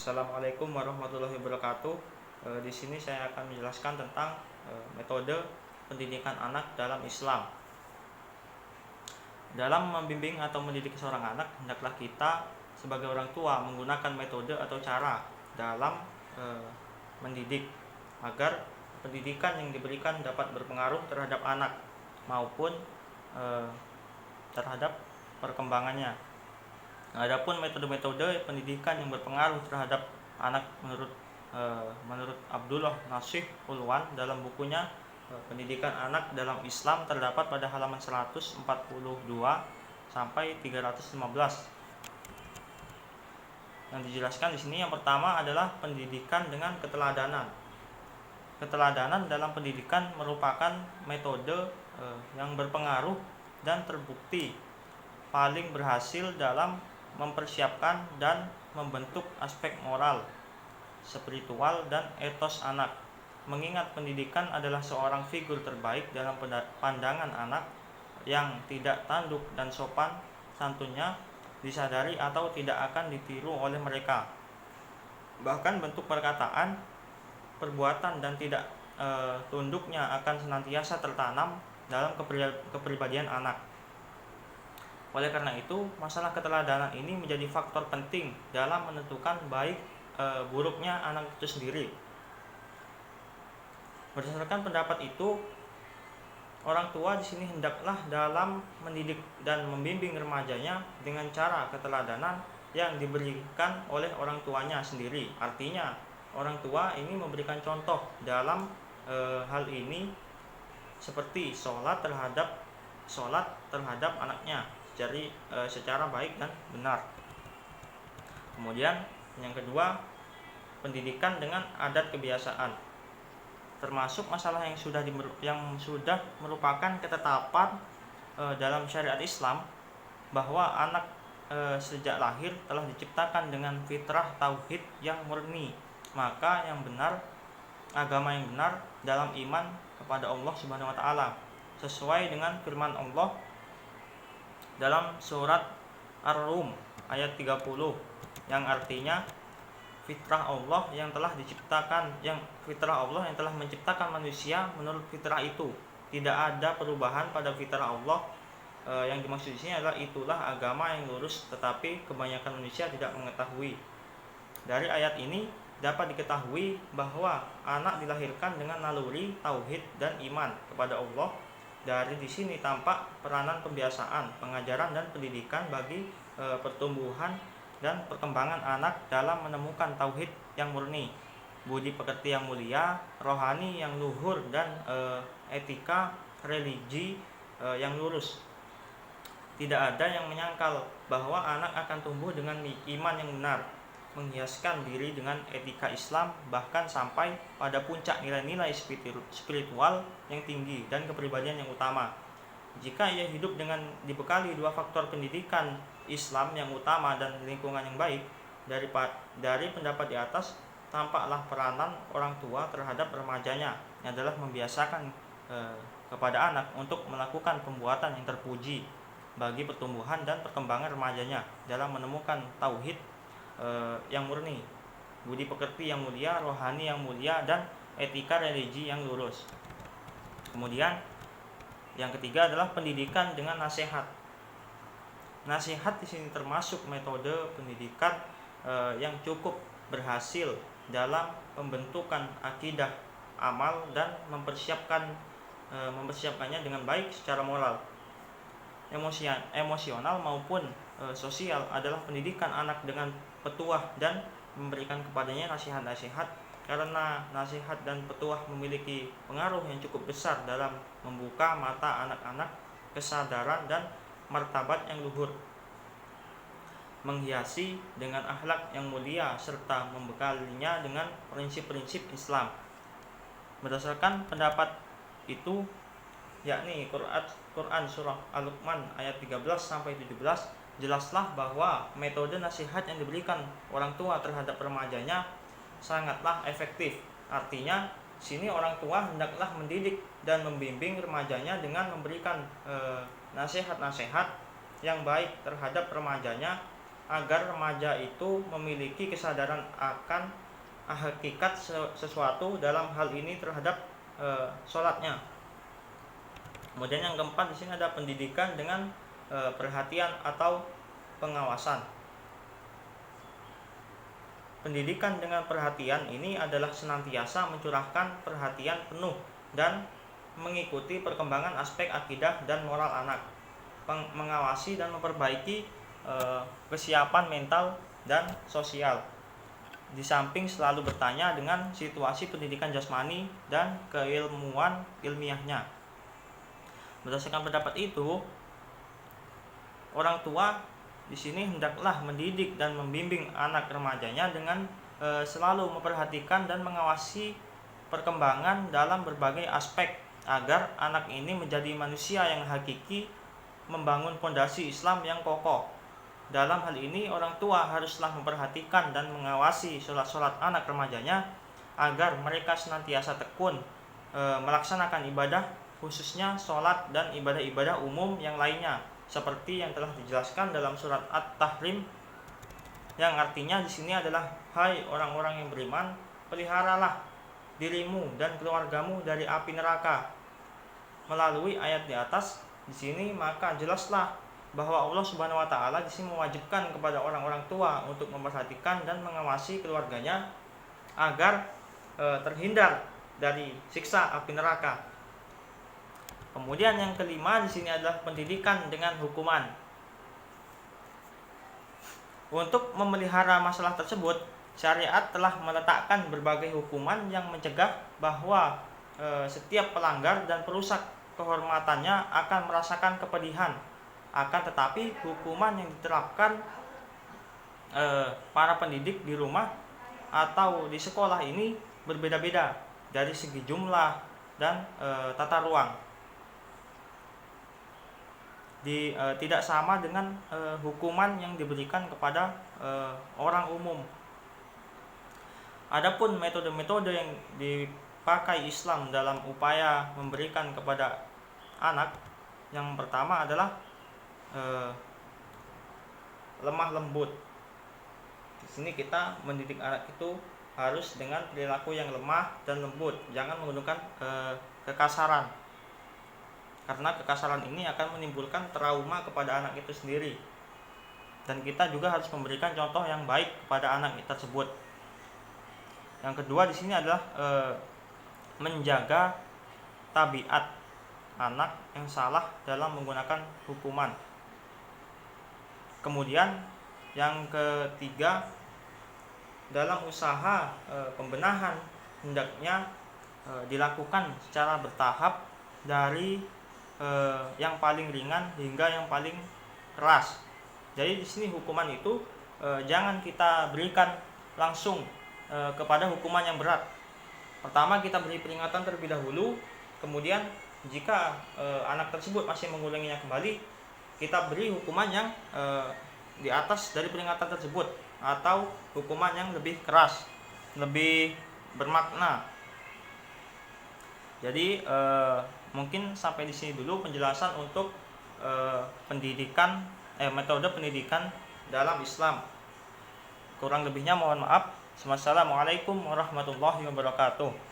Assalamualaikum warahmatullahi wabarakatuh. Di sini saya akan menjelaskan tentang metode pendidikan anak dalam Islam. Dalam membimbing atau mendidik seorang anak, hendaklah kita sebagai orang tua menggunakan metode atau cara dalam mendidik agar pendidikan yang diberikan dapat berpengaruh terhadap anak maupun terhadap perkembangannya. Adapun metode-metode pendidikan yang berpengaruh terhadap anak menurut Abdullah Nasih Ulwan dalam bukunya Pendidikan Anak dalam Islam terdapat pada halaman 142 sampai 315. Yang dijelaskan di sini yang pertama adalah pendidikan dengan keteladanan. Keteladanan dalam pendidikan merupakan metode yang berpengaruh dan terbukti paling berhasil dalam mempersiapkan dan membentuk aspek moral, spiritual, dan etos anak. Mengingat pendidikan adalah seorang figur terbaik dalam pandangan anak yang tidak tanduk dan sopan santunnya disadari atau tidak akan ditiru oleh mereka. Bahkan bentuk perkataan, perbuatan, dan tidak tunduknya akan senantiasa tertanam dalam kepribadian anak. Oleh karena itu, masalah keteladanan ini menjadi faktor penting dalam menentukan baik buruknya anak itu sendiri. Berdasarkan pendapat itu, orang tua di sini hendaklah dalam mendidik dan membimbing remajanya dengan cara keteladanan yang diberikan oleh orang tuanya sendiri. Artinya, orang tua ini memberikan contoh dalam hal ini seperti sholat terhadap anaknya. Jadi secara baik dan benar. Kemudian yang kedua, pendidikan dengan adat kebiasaan, termasuk masalah yang sudah merupakan ketetapan dalam syariat Islam bahwa anak sejak lahir telah diciptakan dengan fitrah tauhid yang murni. Maka yang benar, agama yang benar dalam iman kepada Allah Subhanahu wa taala sesuai dengan firman Allah dalam surat Ar-Rum ayat 30 yang artinya fitrah Allah yang telah menciptakan manusia menurut fitrah itu. Tidak ada perubahan pada fitrah Allah. Yang dimaksud di sini adalah itulah agama yang lurus, tetapi kebanyakan manusia tidak mengetahui. Dari ayat ini dapat diketahui bahwa anak dilahirkan dengan naluri tauhid dan iman kepada Allah. Dari di sini tampak peranan pembiasaan, pengajaran, dan pendidikan bagi pertumbuhan dan perkembangan anak dalam menemukan tauhid yang murni, budi pekerti yang mulia, rohani yang luhur, dan etika religi yang lurus. Tidak ada yang menyangkal bahwa anak akan tumbuh dengan iman yang benar, menghiaskan diri dengan etika Islam, bahkan sampai pada puncak nilai-nilai spiritual yang tinggi dan kepribadian yang utama. Jika ia hidup dengan dibekali dua faktor pendidikan Islam yang utama dan lingkungan yang baik, dari pendapat di atas tampaklah peranan orang tua terhadap remajanya adalah membiasakan kepada anak untuk melakukan pembuatan yang terpuji bagi pertumbuhan dan perkembangan remajanya dalam menemukan tauhid yang murni, budi pekerti yang mulia, rohani yang mulia, dan etika religi yang lurus. Kemudian yang ketiga adalah pendidikan dengan nasihat. Nasihat di sini termasuk metode pendidikan yang cukup berhasil dalam pembentukan akidah, amal, dan mempersiapkannya dengan baik secara moral, emosional maupun sosial adalah pendidikan anak dengan petuah dan memberikan kepadanya nasihat-nasihat, karena nasihat dan petuah memiliki pengaruh yang cukup besar dalam membuka mata anak-anak kesadaran dan martabat yang luhur, menghiasi dengan akhlak yang mulia, serta membekalinya dengan prinsip-prinsip Islam. Berdasarkan pendapat itu, yakni Quran surah Al-Luqman ayat 13-17, jelaslah bahwa metode nasihat yang diberikan orang tua terhadap remajanya sangatlah efektif. Artinya, sini orang tua hendaklah mendidik dan membimbing remajanya dengan memberikan nasihat-nasihat yang baik terhadap remajanya agar remaja itu memiliki kesadaran akan hakikat sesuatu dalam hal ini terhadap sholatnya. Kemudian yang keempat di sini ada pendidikan dengan perhatian atau pengawasan. Pendidikan dengan perhatian ini adalah senantiasa mencurahkan perhatian penuh dan mengikuti perkembangan aspek akidah dan moral anak, mengawasi dan memperbaiki kesiapan mental dan sosial. Di samping selalu bertanya dengan situasi pendidikan jasmani dan keilmuan ilmiahnya. Berdasarkan pendapat itu, orang tua di sini hendaklah mendidik dan membimbing anak remajanya dengan selalu memperhatikan dan mengawasi perkembangan dalam berbagai aspek agar anak ini menjadi manusia yang hakiki, membangun fondasi Islam yang kokoh. Dalam hal ini orang tua haruslah memperhatikan dan mengawasi sholat-sholat anak remajanya agar mereka senantiasa tekun melaksanakan ibadah, khususnya sholat dan ibadah-ibadah umum yang lainnya, seperti yang telah dijelaskan dalam surat At-Tahrim, yang artinya di sini adalah, hai orang-orang yang beriman, peliharalah dirimu dan keluargamu dari api neraka. Melalui ayat di atas di sini maka jelaslah bahwa Allah Subhanahu wa taala di sini mewajibkan kepada orang-orang tua untuk memperhatikan dan mengawasi keluarganya agar terhindar dari siksa api neraka. Kemudian yang kelima di sini adalah pendidikan dengan hukuman. Untuk memelihara masalah tersebut, syariat telah meletakkan berbagai hukuman yang mencegah bahwa setiap pelanggar dan perusak kehormatannya akan merasakan kepedihan. Akan tetapi hukuman yang diterapkan para pendidik di rumah atau di sekolah ini berbeda-beda dari segi jumlah dan tata ruang. Tidak sama dengan hukuman yang diberikan kepada orang umum. Adapun metode-metode yang dipakai Islam dalam upaya memberikan kepada anak, yang pertama adalah lemah lembut. Di sini kita mendidik anak itu harus dengan perilaku yang lemah dan lembut, jangan menggunakan kekasaran. Karena kekasaran ini akan menimbulkan trauma kepada anak itu sendiri. Dan kita juga harus memberikan contoh yang baik kepada anak tersebut. Yang kedua di sini adalah menjaga tabiat anak yang salah dalam menggunakan hukuman. Kemudian yang ketiga, dalam usaha pembenahan hendaknya dilakukan secara bertahap dari yang paling ringan hingga yang paling keras. Jadi di sini hukuman itu jangan kita berikan langsung kepada hukuman yang berat. Pertama kita beri peringatan terlebih dahulu, kemudian jika anak tersebut masih mengulanginya kembali, kita beri hukuman yang di atas dari peringatan tersebut, atau hukuman yang lebih keras, lebih bermakna. Jadi mungkin sampai di sini dulu penjelasan untuk metode pendidikan dalam Islam. Kurang lebihnya mohon maaf. Wassalamualaikum warahmatullahi wabarakatuh.